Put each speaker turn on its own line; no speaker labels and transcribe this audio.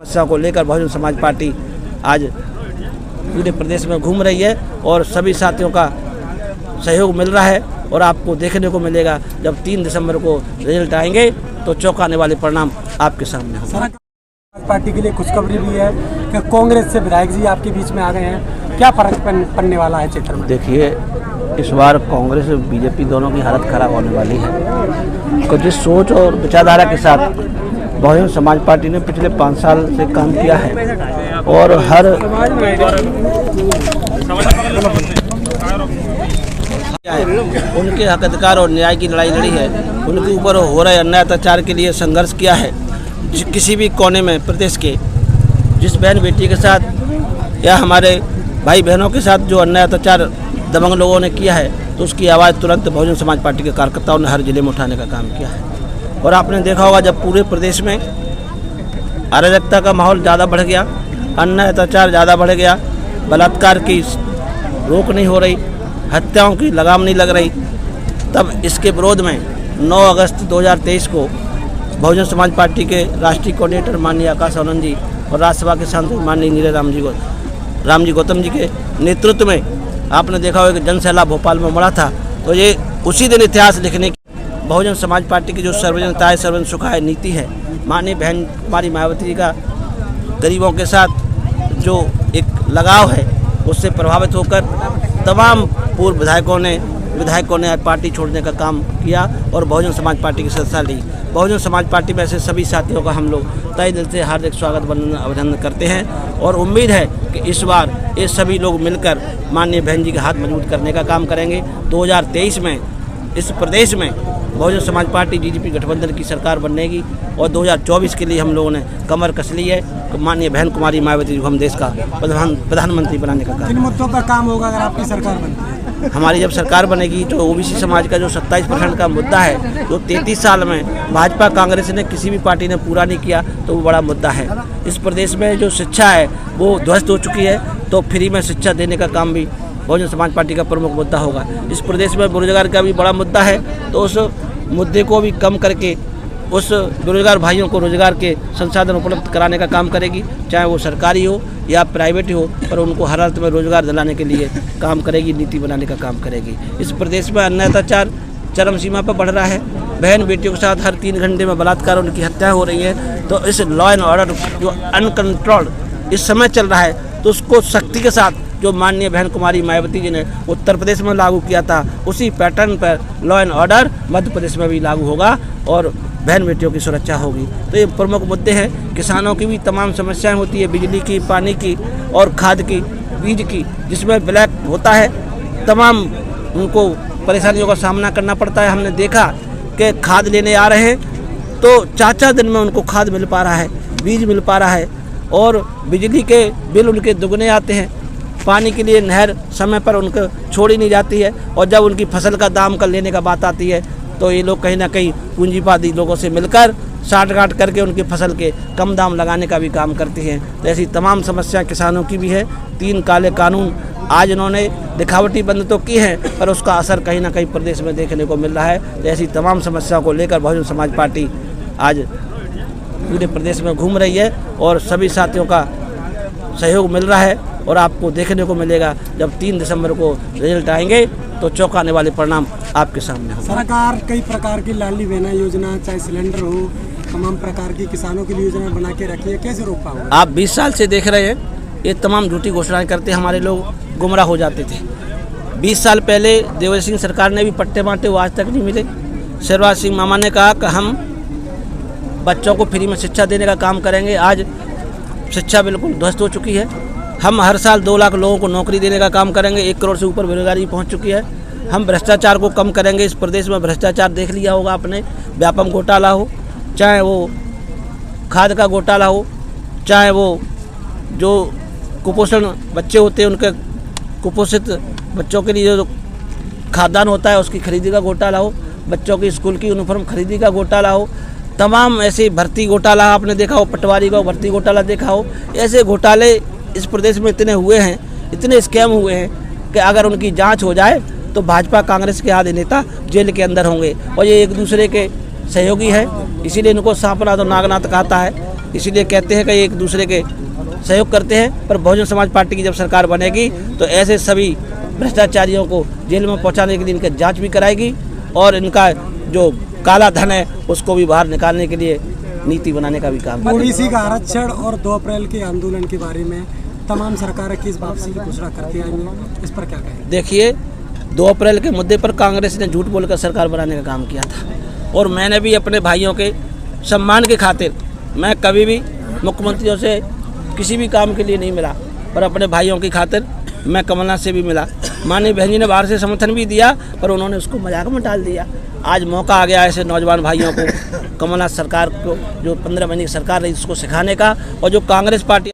समस्या को लेकर बहुजन समाज पार्टी आज पूरे प्रदेश में घूम रही है और सभी साथियों का सहयोग मिल रहा है और आपको देखने को मिलेगा जब 3 दिसंबर को रिजल्ट आएंगे तो चौंकाने वाले परिणाम आपके सामने होंगे।
पार्टी के लिए खुशखबरी भी है कि कांग्रेस से विधायक जी आपके बीच में आ गए हैं, क्या फर्क पड़ने वाला है क्षेत्र में?
देखिए, इस बार कांग्रेस और बीजेपी दोनों की हालत खराब होने वाली है। तो जिस सोच और विचारधारा के साथ बहुजन समाज पार्टी ने पिछले 5 साल से काम किया है और हर उनके हक अधिकार और न्याय की लड़ाई लड़ी है, उनके ऊपर हो रहे अन्याय अत्याचार के लिए संघर्ष किया है। किसी भी कोने में प्रदेश के जिस बहन बेटी के साथ या हमारे भाई बहनों के साथ जो अन्याय अत्याचार दबंग लोगों ने किया है तो उसकी आवाज़ तुरंत बहुजन समाज पार्टी के कार्यकर्ताओं ने हर जिले में उठाने का काम किया है। और आपने देखा होगा जब पूरे प्रदेश में अराजकता का माहौल ज़्यादा बढ़ गया, अन्याय अत्याचार ज़्यादा बढ़ गया, बलात्कार की रोक नहीं हो रही, हत्याओं की लगाम नहीं लग रही, तब इसके विरोध में 9 अगस्त 2023 को बहुजन समाज पार्टी के राष्ट्रीय कोऑर्डिनेटर माननीय आकाश आनंद जी और राज्यसभा के सांसद माननीय नीरज राम जी गौतम जी के नेतृत्व में आपने देखा होगा कि जनसैलाब भोपाल में उमड़ा था। तो ये उसी दिन इतिहास लिखने की बहुजन समाज पार्टी की जो सर्वजनताय सर्वजन सुखाय नीति है, माननीय बहन कुमारी मायावती जी का गरीबों के साथ जो एक लगाव है उससे प्रभावित होकर तमाम पूर्व विधायकों ने पार्टी छोड़ने का काम किया और बहुजन समाज पार्टी की सदस्यता ली। बहुजन समाज पार्टी में ऐसे सभी साथियों का हम लोग तहे दिल से हार्दिक स्वागत अभिनंदन करते हैं और उम्मीद है कि इस बार ये सभी लोग मिलकर माननीय बहन जी के हाथ मजबूत करने का काम करेंगे। 2023 में इस प्रदेश में बहुजन समाज पार्टी जीजेपी गठबंधन की सरकार बनेगी और 2024 के लिए हम लोगों ने कमर कस ली है कि माननीय बहन कुमारी मायावती जी को हम देश का प्रधानमंत्री बनाने का काम।
किन मुद्दों पर काम होगा अगर आपकी सरकार बनती है?
हमारी जब सरकार बनेगी तो ओबीसी समाज का जो 27% का मुद्दा है, जो 33 साल में भाजपा कांग्रेस ने किसी भी पार्टी ने पूरा नहीं किया, तो वो बड़ा मुद्दा है। इस प्रदेश में जो शिक्षा है वो ध्वस्त हो चुकी है, तो फ्री में शिक्षा देने का काम भी बहुजन समाज पार्टी का प्रमुख मुद्दा होगा। इस प्रदेश में बेरोजगार का भी बड़ा मुद्दा है, तो उस मुद्दे को भी कम करके उस बेरोजगार भाइयों को रोजगार के संसाधन उपलब्ध कराने का काम करेगी, चाहे वो सरकारी हो या प्राइवेट हो, पर उनको हर हालत में रोजगार दिलाने के लिए काम करेगी, नीति बनाने का काम करेगी। इस प्रदेश में अन्याय अत्याचार चरम सीमा पर बढ़ रहा है, बहन बेटियों के साथ हर 3 घंटे में बलात्कार उनकी हत्या हो रही है। तो इस लॉ एंड ऑर्डर जो अनकंट्रोल्ड इस समय चल रहा है, तो उसको सख्ती के साथ जो माननीय बहन कुमारी मायावती जी ने उत्तर प्रदेश में लागू किया था, उसी पैटर्न पर law and order Madhya Pradesh में भी लागू होगा और बहन बेटियों की सुरक्षा होगी। तो ये प्रमुख मुद्दे हैं। किसानों की भी तमाम समस्याएं होती है, बिजली की, पानी की और खाद की, बीज की, जिसमें ब्लैक होता है, तमाम उनको परेशानियों का सामना करना पड़ता है। हमने देखा कि खाद लेने आ रहे हैं तो 4-4 दिन में उनको खाद मिल पा रहा है, बीज मिल पा रहा है और बिजली के बिल उनके दुगने आते हैं। पानी के लिए नहर समय पर उनको छोड़ी नहीं जाती है और जब उनकी फसल का दाम का लेने का बात आती है तो ये लोग कहीं ना कहीं पूंजीवादी लोगों से मिलकर साठ-गांठ करके उनकी फसल के कम दाम लगाने का भी काम करते हैं। तो ऐसी तमाम समस्याएं किसानों की भी है। 3 काले कानून आज इन्होंने दिखावटी बंद तो की है, पर उसका असर कहीं ना कहीं प्रदेश में देखने को मिल रहा है। तो ऐसी तमाम समस्याओं को लेकर बहुजन समाज पार्टी आज पूरे प्रदेश में घूम रही है और सभी साथियों का सहयोग मिल रहा है और आपको देखने को मिलेगा जब 3 दिसंबर को रिजल्ट आएंगे तो चौंकाने वाले परिणाम आपके सामने होंगे।
सरकार कई प्रकार की लाडली बहना योजना, चाहे सिलेंडर हो, तमाम प्रकार की किसानों के लिए योजना बना के रखी है, कैसे रोक पाओगे? आप
20 साल से देख रहे हैं, ये तमाम झूठी घोषणाएं करते हमारे लोग गुमराह हो जाते थे। 20 साल पहले देवेंद्र सिंह सरकार ने भी पट्टे बांटे, वो आज तक नहीं मिले। शिवराज सिंह मामा ने कहा कि हम बच्चों को फ्री में शिक्षा देने का काम करेंगे, आज शिक्षा बिल्कुल ध्वस्त हो चुकी है। हम हर साल 2 लाख लोगों को नौकरी देने का काम करेंगे, 1 करोड़ से ऊपर बेरोजगारी पहुंच चुकी है। हम भ्रष्टाचार को कम करेंगे। इस प्रदेश में भ्रष्टाचार देख लिया होगा आपने, व्यापम घोटाला हो, चाहे वो खाद का घोटाला हो, चाहे वो जो कुपोषण बच्चे होते हैं उनके कुपोषित बच्चों के लिए जो खाद्यान्न होता है उसकी खरीदी का घोटाला हो, बच्चों की स्कूल की यूनिफॉर्म खरीदी का घोटाला हो, तमाम ऐसे भर्ती घोटाला आपने देखा हो, पटवारी का भर्ती घोटाला देखा हो। ऐसे घोटाले इस प्रदेश में इतने हुए हैं, इतने स्कैम हुए हैं कि अगर उनकी जांच हो जाए तो भाजपा कांग्रेस के आधे नेता जेल के अंदर होंगे और ये एक दूसरे के सहयोगी है, इसीलिए इनको सांपना तो नागनाथ कहता है। इसीलिए कहते हैं कि एक दूसरे के सहयोग करते हैं। पर बहुजन समाज पार्टी की जब सरकार बनेगी तो ऐसे सभी भ्रष्टाचारियों को जेल में पहुंचाने के लिए इनकी जांच भी कराएगी और इनका जो काला धन है उसको भी बाहर निकालने के लिए नीति बनाने का भी काम।
ओबीसी का आरक्षण और 2 अप्रैल के आंदोलन के बारे में तमाम सरकारें किस वापसी की घोषणा करती आई हैं, इस पर क्या कहें?
देखिए, 2 अप्रैल के मुद्दे पर कांग्रेस ने झूठ बोलकर सरकार बनाने का काम किया था और मैंने भी अपने भाइयों के सम्मान के खातिर मैं कभी भी मुख्यमंत्रियों से किसी भी काम के लिए नहीं मिला, पर अपने भाइयों की खातिर मैं कमलनाथ से भी मिला। माननीय बहन जी ने बाहर से समर्थन भी दिया पर उन्होंने उसको मजाक में डाल दिया। आज मौका आ गया ऐसे नौजवान भाइयों को कमलनाथ सरकार को जो 15 महीने की सरकार रही उसको सिखाने का, और जो कांग्रेस पार्टी